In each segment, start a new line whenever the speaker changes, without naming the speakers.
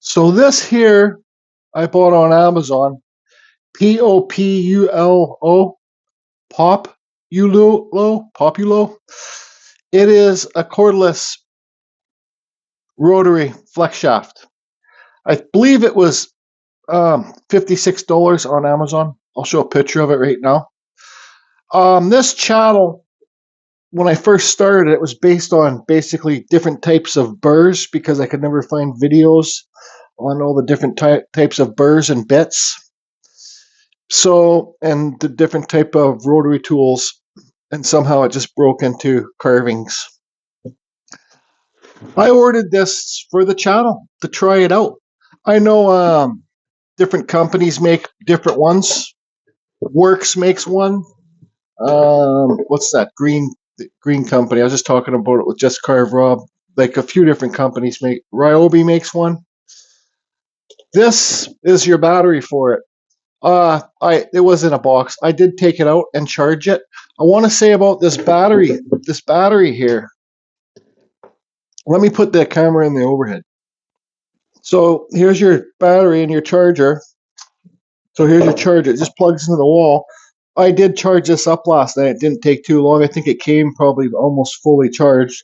So this here I bought on Amazon. Populo, Populo. It is a cordless rotary flex shaft. I believe it was $56 on Amazon. I'll show a picture of it right now. This channel, when I first started, it was based on basically different types of burrs because I could never find videos on all the different types of burrs and bits. So, and the different type of rotary tools, and somehow it just broke into carvings. I ordered this for the channel to try it out. I know different companies make different ones. Works makes one. What's that green company? I was just talking about it with Just Carve Rob. Like a few different companies make. Ryobi makes one. This is your battery for it. It was in a box. I did take it out and charge it. I want to say about this battery here. Let me put the camera in the overhead. So here's your battery and your charger. So here's your charger. It just plugs into the wall. I did charge this up last night. It didn't take too long. I think it came probably almost fully charged.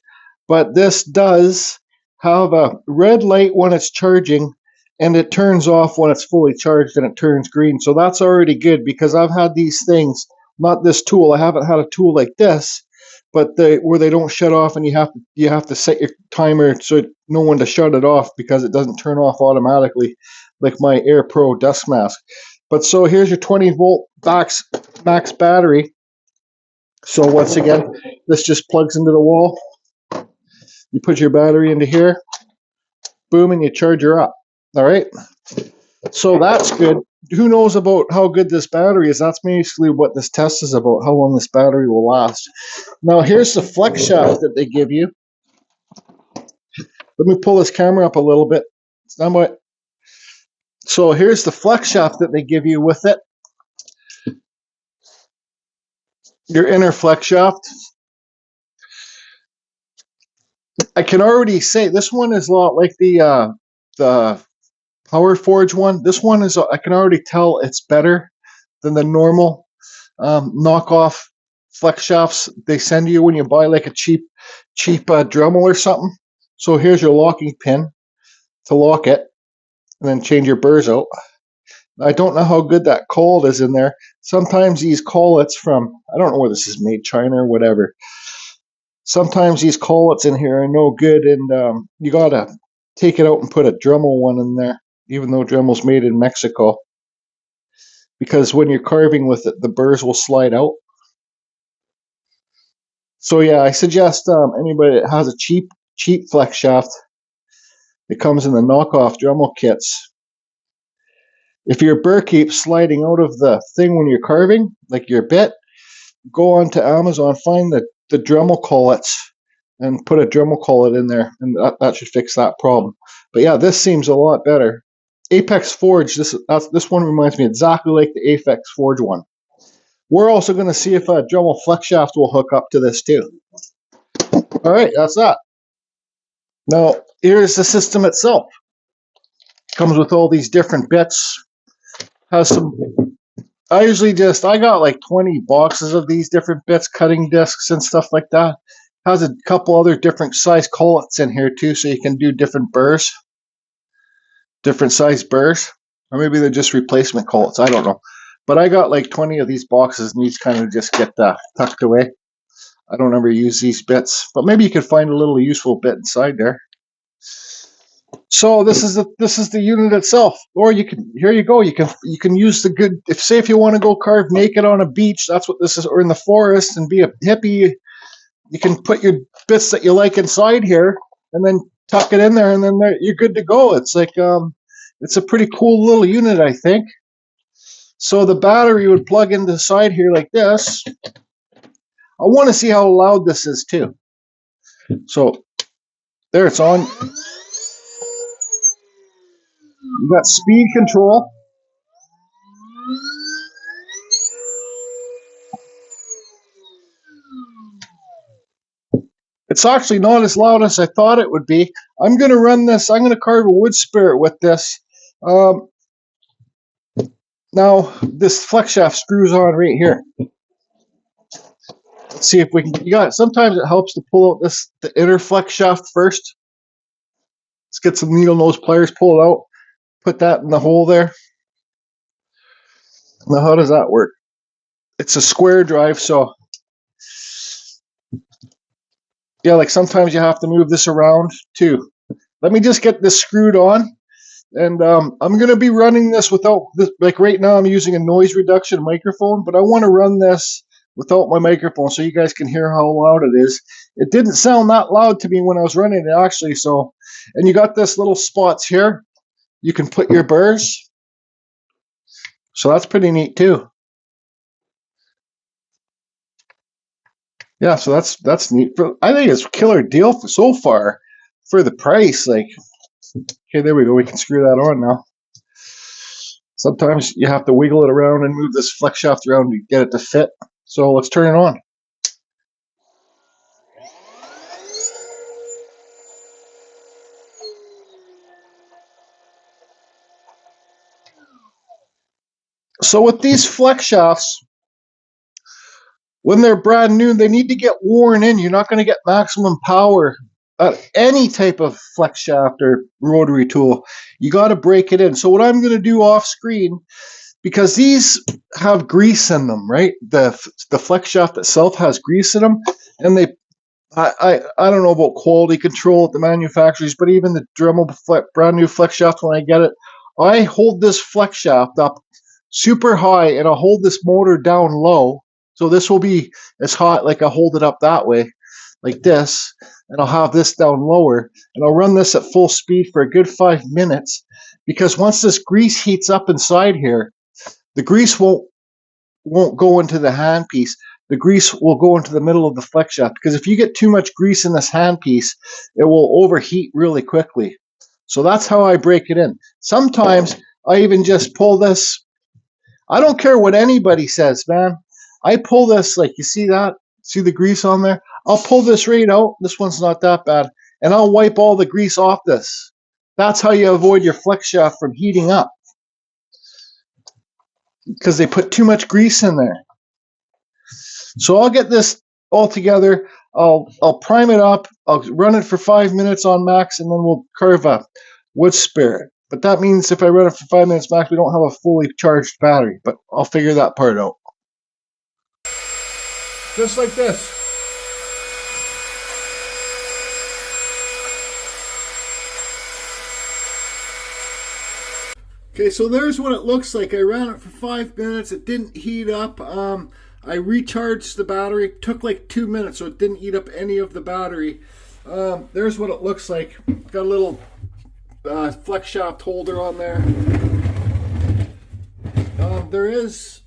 But this does have a red light when it's charging, and it turns off when it's fully charged and it turns green. So that's already good because I've had these things, not this tool. I haven't had a tool like this, but where they don't shut off and you have to set your timer so know when to shut it off because it doesn't turn off automatically like my Air Pro dust mask. But so here's your 20-volt max battery. So once again, this just plugs into the wall. You put your battery into here, boom, and you charge her up. All right. So that's good. Who knows about how good this battery is? That's basically what this test is about, how long this battery will last. Now here's the flex shaft that they give you. Let me pull this camera up a little bit. So here's the flex shaft that they give you with it. Your inner flex shaft. I can already say this one is a lot like the Power Forge one. This one is, I can already tell it's better than the normal knockoff flex shafts they send you when you buy like a cheap Dremel or something. So here's your locking pin to lock it, and then change your burrs out. I don't know how good that cold is in there. Sometimes these collets from, I don't know where this is made, China or whatever. Sometimes these collets in here are no good, and you gotta take it out and put a Dremel one in there, even though Dremel's made in Mexico. Because when you're carving with it, the burrs will slide out. So yeah, I suggest anybody that has a cheap flex shaft, it comes in the knockoff Dremel kits. If your burr keeps sliding out of the thing when you're carving, like your bit, go on to Amazon, find the Dremel collets, and put a Dremel collet in there, and that should fix that problem. But yeah, this seems a lot better. Apex Forge, this one reminds me exactly like the Apex Forge one. We're also going to see if a Dremel flex shaft will hook up to this too. All right, that's that. Now, here's the system itself. Comes with all these different bits. Has some. I got like 20 boxes of these different bits, cutting discs and stuff like that. Has a couple other different size collets in here too, so you can do different burrs, different size burrs, or maybe they're just replacement collets. I don't know. But I got like 20 of these boxes, and these kind of just get tucked away. I don't ever use these bits, but maybe you could find a little useful bit inside there. So this is the unit itself, or you can you can use the good, if you want to go carve naked on a beach, that's what this is, or in the forest and be a hippie. You can put your bits that you like inside here, and then tuck it in there, and then you're good to go. It's like it's a pretty cool little unit, I think. So the battery would plug into the side here like this. I want to see how loud this is too. So there, it's on. You got speed control. It's actually not as loud as I thought it would be. I'm going to run this. I'm going to carve a wood spirit with this. Now, this flex shaft screws on right here. Let's see if we can. Sometimes it helps to pull out the inner flex shaft first. Let's get some needle nose pliers, pull it out, put that in the hole there. Now, how does that work? It's a square drive, so yeah, like sometimes you have to move this around too. Let me just get this screwed on, and I'm going to be running this without this. Like right now, I'm using a noise reduction microphone, but I want to run this without my microphone so you guys can hear how loud it is. It didn't sound that loud to me when I was running it actually. So, and you got this little spots here. You can put your burrs. So that's pretty neat too. Yeah, so that's neat. I think it's a killer deal so far for the price. Like, okay, there we go. We can screw that on now. Sometimes you have to wiggle it around and move this flex shaft around to get it to fit. So let's turn it on. So with these flex shafts, when they're brand new, they need to get worn in. You're not going to get maximum power at any type of flex shaft or rotary tool. You got to break it in. So what I'm going to do off screen, because these have grease in them, right? The flex shaft itself has grease in them, and I don't know about quality control at the manufacturers, but even the Dremel brand new flex shaft, when I get it, I hold this flex shaft up super high and I'll hold this motor down low. So this will be as hot, like I hold it up that way, like this, and I'll have this down lower, and I'll run this at full speed for a good 5 minutes, because once this grease heats up inside here, the grease won't go into the handpiece. The grease will go into the middle of the flex shaft, because if you get too much grease in this handpiece, it will overheat really quickly. So that's how I break it in. Sometimes I even just pull this. I don't care what anybody says, man. I pull this, like, you see that? See the grease on there? I'll pull this right out. This one's not that bad. And I'll wipe all the grease off this. That's how you avoid your flex shaft from heating up, because they put too much grease in there. So I'll get this all together. I'll prime it up. I'll run it for 5 minutes on max, and then we'll carve a wood spirit. But that means if I run it for 5 minutes max, we don't have a fully charged battery. But I'll figure that part out. Just like this. Okay, so there's what it looks like. I ran it for 5 minutes. It didn't heat up. I recharged the battery. It took like 2 minutes, so it didn't eat up any of the battery. There's what it looks like. Got a little flex shaft holder on there. There is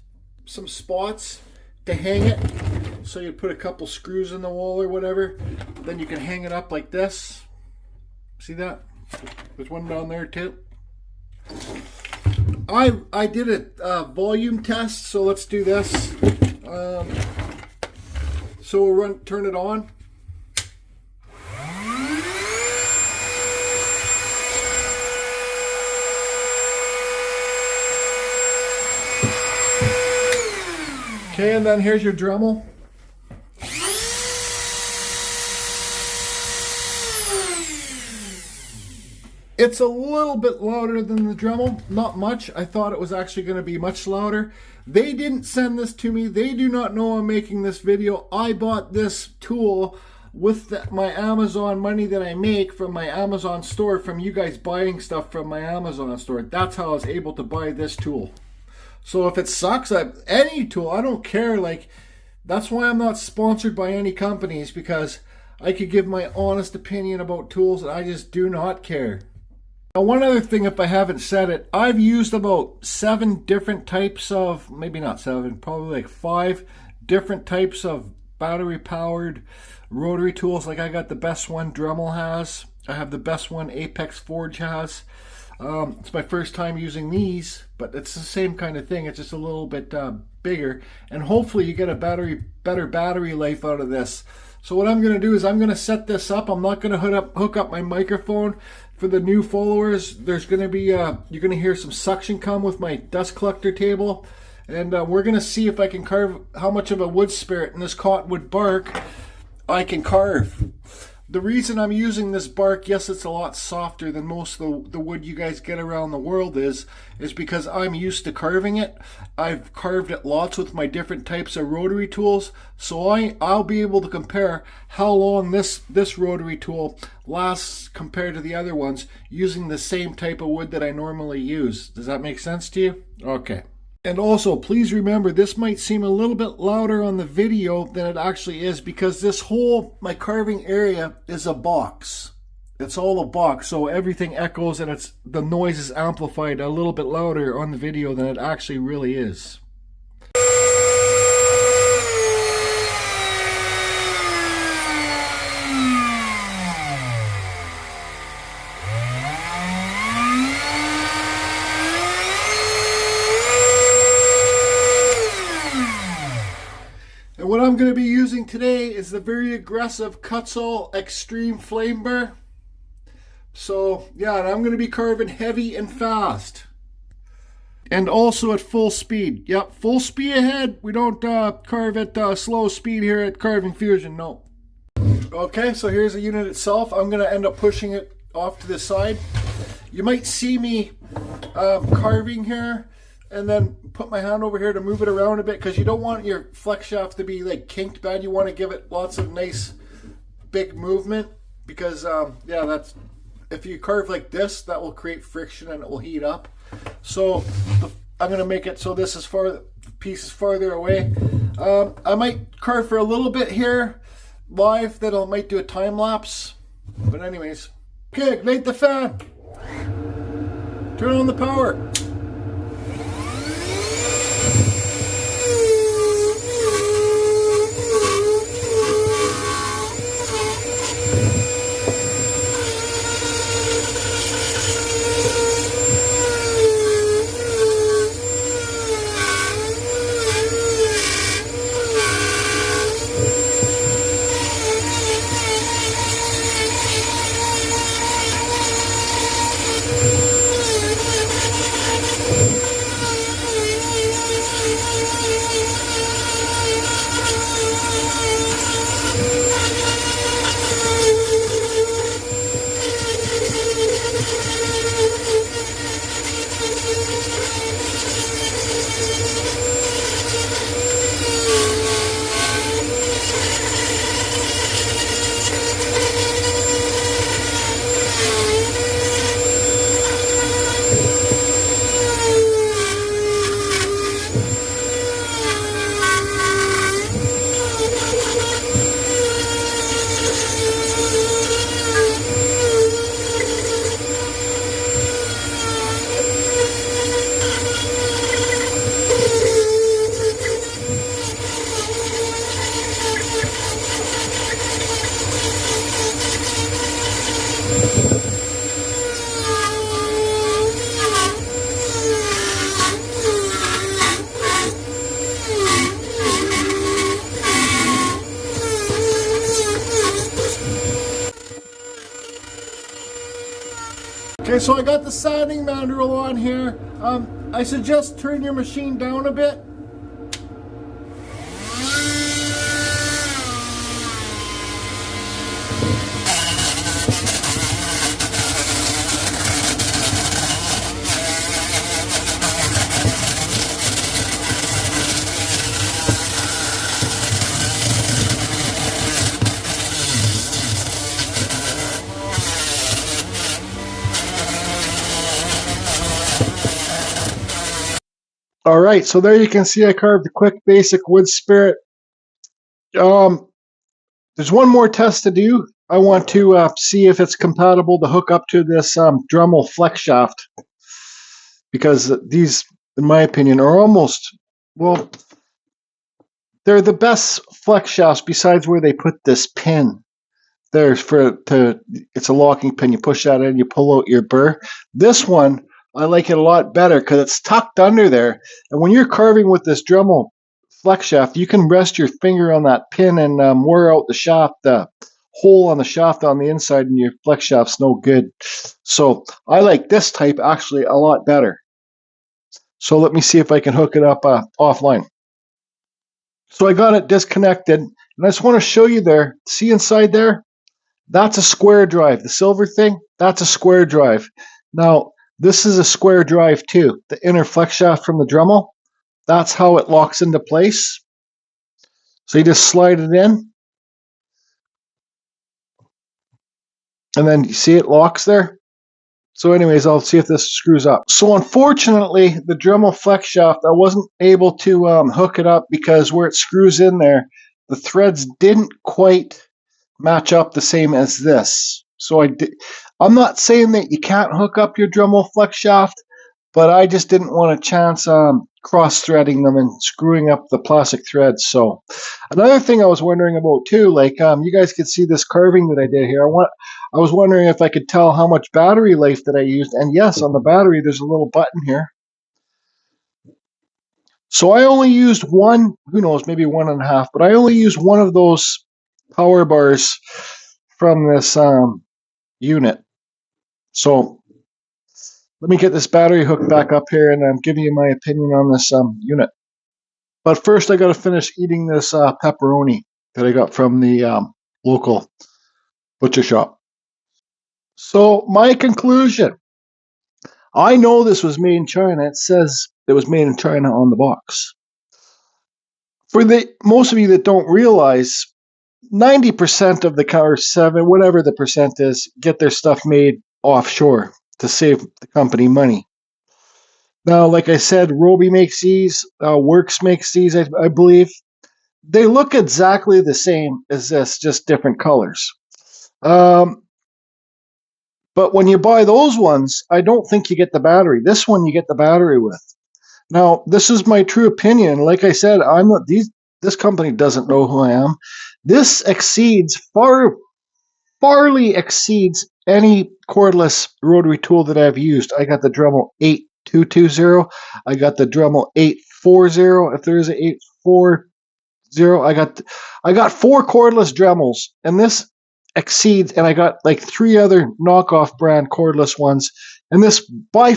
some spots to hang it. So you put a couple screws in the wall or whatever. Then you can hang it up like this. See that? There's one down there too. I did a volume test, so let's do this. So we'll turn it on. Okay, and then here's your Dremel. It's a little bit louder than the Dremel, not much. I thought it was actually going to be much louder. They didn't send this to me. They do not know I'm making this video. I bought this tool with my Amazon money that I make from my Amazon store, from you guys buying stuff from my Amazon store. That's how I was able to buy this tool. So if it sucks, any tool, I don't care. Like, that's why I'm not sponsored by any companies, because I could give my honest opinion about tools and I just do not care. Now, one other thing, if I haven't said it, I've used about 7 different types of, maybe not 7, probably like 5 different types of battery powered rotary tools. Like, I got the best one Dremel has. I have the best one Apex Forge has. It's my first time using these, but it's the same kind of thing. It's just a little bit bigger, and hopefully you get a better battery life out of this. So what I'm going to do is I'm going to set this up. I'm not going to hook up my microphone. For the new followers, there's going to be, you're going to hear some suction come with my dust collector table. And we're going to see if I can carve how much of a wood spirit in this cottonwood bark I can carve. The reason I'm using this bark, yes, it's a lot softer than most of the wood you guys get around the world is because I'm used to carving it. I've carved it lots with my different types of rotary tools, so I'll be able to compare how long this rotary tool lasts compared to the other ones using the same type of wood that I normally use. Does that make sense to you? Okay. And also, please remember, this might seem a little bit louder on the video than it actually is because this whole, my carving area is a box. It's all a box, so everything echoes and the noise is amplified a little bit louder on the video than it actually really is. And what I'm going to be using today is the very aggressive Kutzall Extreme Flame Burr. So yeah, and I'm going to be carving heavy and fast. And also at full speed. Yep, full speed ahead. We don't carve at slow speed here at Carving Fusion, no. Okay, so here's the unit itself. I'm going to end up pushing it off to the side. You might see me carving here and then put my hand over here to move it around a bit because you don't want your flex shaft to be like kinked bad. You want to give it lots of nice big movement because yeah, that's, if you carve like this, that will create friction and it will heat up. So I'm going to make it so this is piece is farther away. I might carve for a little bit here live, then I might do a time lapse. But anyways, okay, ignite the fan. Turn on the power. Okay, so I got the sanding mandrel on here. I suggest turn your machine down a bit. All right, so there you can see I carved a quick basic wood spirit. There's one more test to do. I want to see if it's compatible to hook up to this Dremel flex shaft, because these, in my opinion, are almost, well, they're the best flex shafts besides where they put this pin. There's it's a locking pin. You push that in, you pull out your burr. This one, I like it a lot better because it's tucked under there. And when you're carving with this Dremel flex shaft, you can rest your finger on that pin and wear out the shaft, the hole on the shaft on the inside, and your flex shaft's no good. So I like this type actually a lot better. So let me see if I can hook it up offline. So I got it disconnected, and I just want to show you there. See inside there? That's a square drive. The silver thing, that's a square drive. Now, this is a square drive too. The inner flex shaft from the Dremel, that's how it locks into place. So you just slide it in, and then you see it locks there. So anyways, I'll see if this screws up. So unfortunately, the Dremel flex shaft, I wasn't able to hook it up because where it screws in there, the threads didn't quite match up the same as this. So I'm not saying that you can't hook up your Dremel flex shaft, but I just didn't want to chance cross-threading them and screwing up the plastic threads. So another thing I was wondering about too, like you guys could see this carving that I did here. I was wondering if I could tell how much battery life that I used. And yes, on the battery, there's a little button here. So I only used one, who knows, maybe 1.5, but I only used one of those power bars from this unit. So let me get this battery hooked back up here, and I'm giving you my opinion on this unit. But first, I got to finish eating this pepperoni that I got from the local butcher shop. So my conclusion, I know this was made in China. It says it was made in China on the box. For the most of you that don't realize, 90% of the car, whatever the percent is, get their stuff made offshore to save the company money. Now, like I said, Roby makes these, Works makes these, I believe. They look exactly the same as this, just different colors. But when you buy those ones, I don't think you get the battery. This one you get the battery with. Now, this is my true opinion. Like I said, this company doesn't know who I am. This farly exceeds any cordless rotary tool that I've used. I got the Dremel 8220. I got the Dremel 840. If there is an 840, I got 4 cordless Dremels, and this exceeds. And I got like 3 other knockoff brand cordless ones, and this by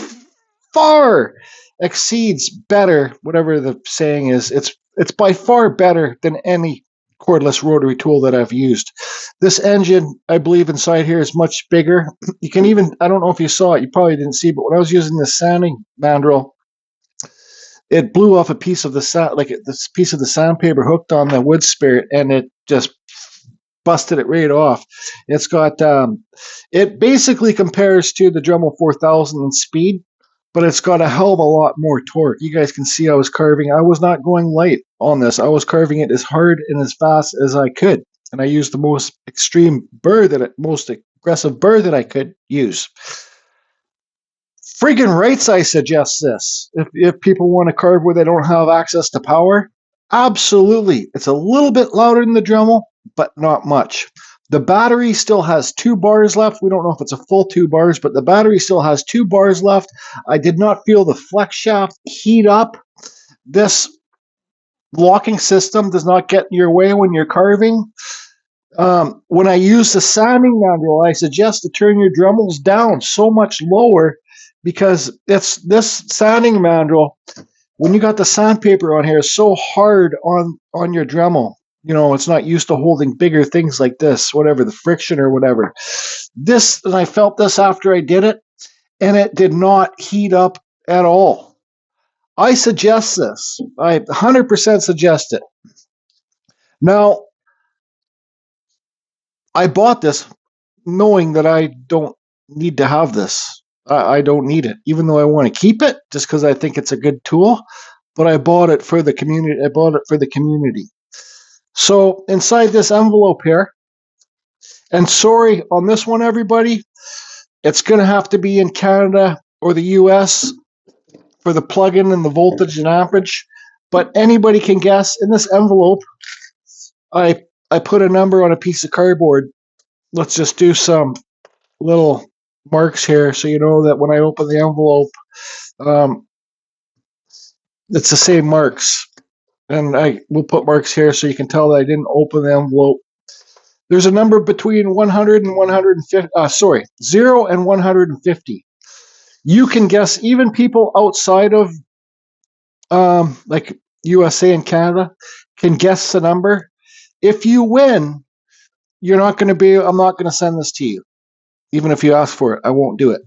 far exceeds better. Whatever the saying is, it's by far better than any cordless rotary tool that I've used. This engine, I believe inside here, is much bigger. You can even, I don't know if you saw it, you probably didn't see, but when I was using the sanding mandrel, it blew off a piece of this piece of the sandpaper hooked on the wood spirit, and it just busted it right off. It's got, it basically compares to the Dremel 4000 in speed, but it's got a hell of a lot more torque. You guys can see I was carving. I was not going light on this. I was carving it as hard and as fast as I could. And I used the most extreme burr most aggressive burr that I could use. Friggin' rights, I suggest this. If people want to carve where they don't have access to power, absolutely. It's a little bit louder than the Dremel, but not much. The battery still has 2 bars left. We don't know if it's a full 2 bars, but the battery still has 2 bars left. I did not feel the flex shaft heat up. This locking system does not get in your way when you're carving. When I use the sanding mandrel, I suggest to turn your Dremels down so much lower, because this sanding mandrel, when you got the sandpaper on here, is so hard on your Dremel. You know, it's not used to holding bigger things like this, whatever, the friction or whatever. And I felt this after I did it, and it did not heat up at all. I suggest this. I 100% suggest it. Now, I bought this knowing that I don't need to have this. I don't need it, even though I want to keep it just because I think it's a good tool. But I bought it for the community. So inside this envelope here, and sorry on this one, everybody, it's going to have to be in Canada or the US for the plug-in and the voltage and amperage. But anybody can guess. In this envelope, I put a number on a piece of cardboard. Let's just do some little marks here so you know that when I open the envelope, it's the same marks. and I will put marks here so you can tell that I didn't open the envelope. There's a number between 100 and 150, 0 and 150. You can guess, even people outside of like USA and Canada can guess the number. If you win, I'm not going to send this to you. Even if you ask for it, I won't do it.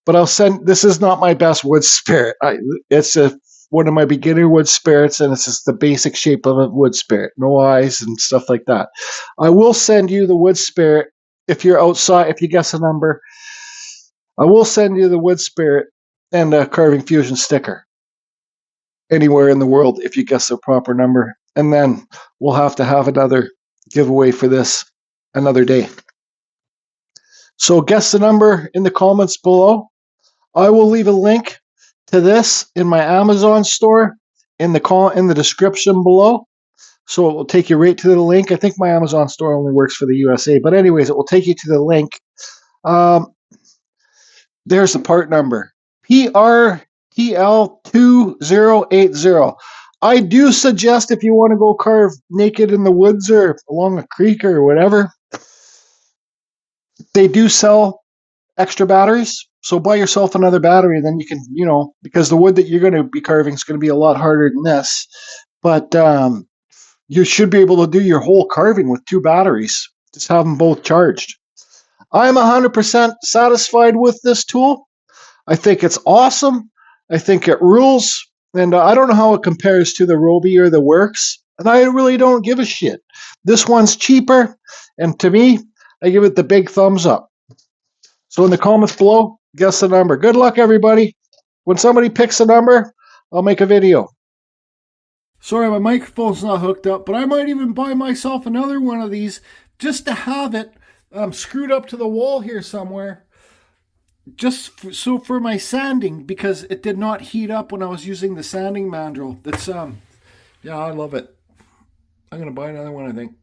But this is not my best wood spirit. It's one of my beginner wood spirits, and it's just the basic shape of a wood spirit. No eyes and stuff like that. I will send you the wood spirit if you're outside, if you guess a number. I will send you the wood spirit and a Carving Fusion sticker anywhere in the world if you guess the proper number. And then we'll have to have another giveaway for this another day. So guess the number in the comments below. I will leave a link to this in my Amazon store in the description below. So it will take you right to the link. I think my Amazon store only works for the USA. But anyways, it will take you to the link. There's the part number. PRTL2080. I do suggest, if you want to go carve naked in the woods or along a creek or whatever, they do sell extra batteries. So buy yourself another battery, then you can, because the wood that you're going to be carving is going to be a lot harder than this. But you should be able to do your whole carving with 2 batteries. Just have them both charged. I'm 100% satisfied with this tool. I think it's awesome. I think it rules. And I don't know how it compares to the Roby or the Works. And I really don't give a shit. This one's cheaper. And to me, I give it the big thumbs up. So in the comments below, guess the number. Good luck, everybody. When somebody picks a number, I'll make a video. Sorry, my microphone's not hooked up, but I might even buy myself another one of these just to have it screwed up to the wall here somewhere. Just for my sanding, because it did not heat up when I was using the sanding mandrel. That's yeah, I love it. I'm gonna buy another one, I think.